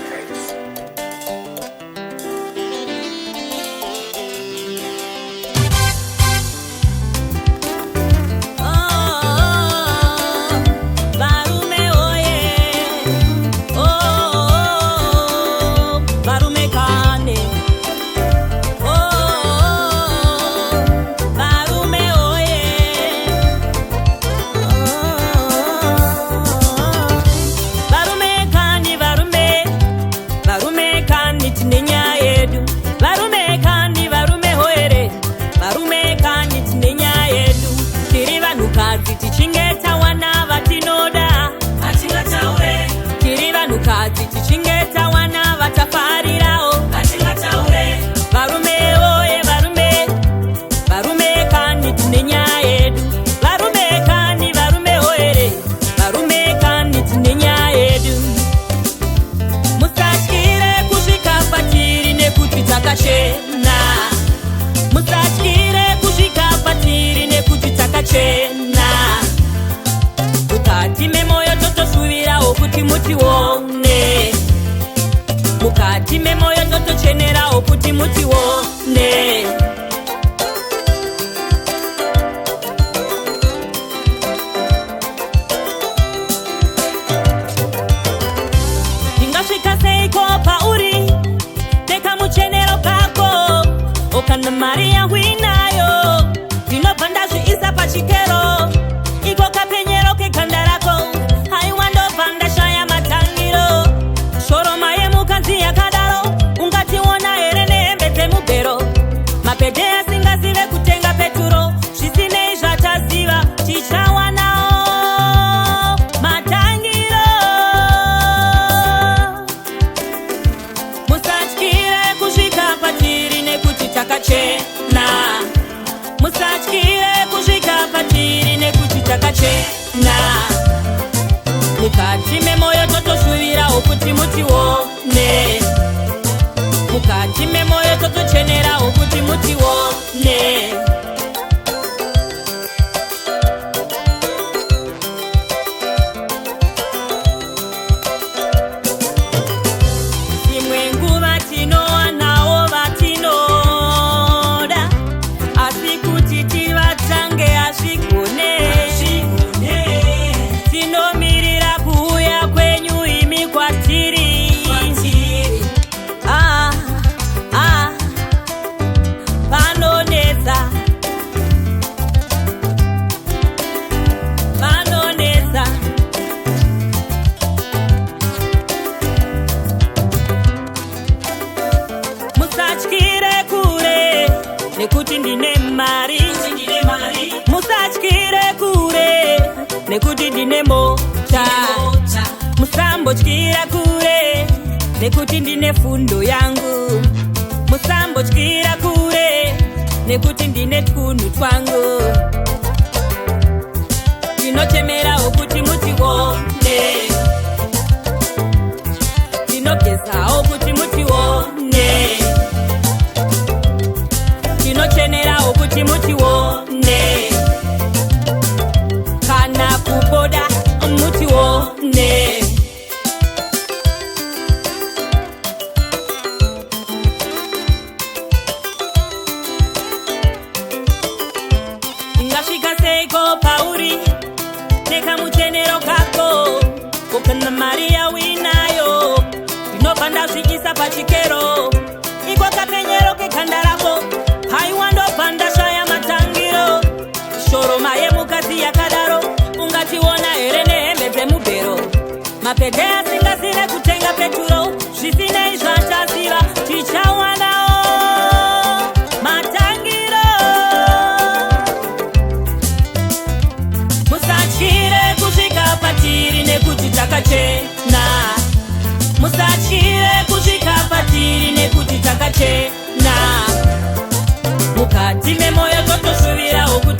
Records. Mukati memoyo totochenera okuti mutiwone. Ingasvika seiko pauri teka muchenero kako okana mari yangu inayo ndinobva ndazviisa pachikero iko kapenyero keganda rako haiwa ndobva ndashaya matangiro shoroma yemukadzi yakadaro ungationa here nehembe dzemubhero mapedhe asingazive kutenga peturo zvisinei zvataziva tichawanawo matangiro. Musatyire kusvika patiri nekuti takachena, musatyire kusvika patiri nekuti takachena. Mukati memoyo totoshuvirawo kuti mutiwone, mukati memoyo totochenerawo kuti mutiwone. Imwe nguva tinowanawo vatinoda asi kuti tivatsange hazvigone. Tinomirira kuuya kwenyu imi kwatiri. Panonetsa, panonetsa. Musatyire kure nekuti ndine mari, musatyire kure nekuti ndine mota, musambotyira kure nekuti ndine fundo yangu, musambotyira kure nekuti ndine twunhu twangu. Tinochemerawo kuti mutiwone, tinogezawo kuti mutiwone, tinochenerawo kuti mutiwone, kana kuboda mutiwone. Ingasvika seiko pauri teka muchenero kako ukana mari yawinayo ndinobva ndazviisa pachikero iko kapenyero keganda rako haiwa ndobva ndashaya matangiro shoroma yemukadzi yakadaro ungationa here nehembe dzemubhero mapedhe asingazive kutenga peturo zvisinei zvataziva tichawanawo matangiro. Musatyire kusvika patiri nekuti takachena, musatyire kusvika patiri nekuti takachena. Mukati memoyo totoshuvirawo kuti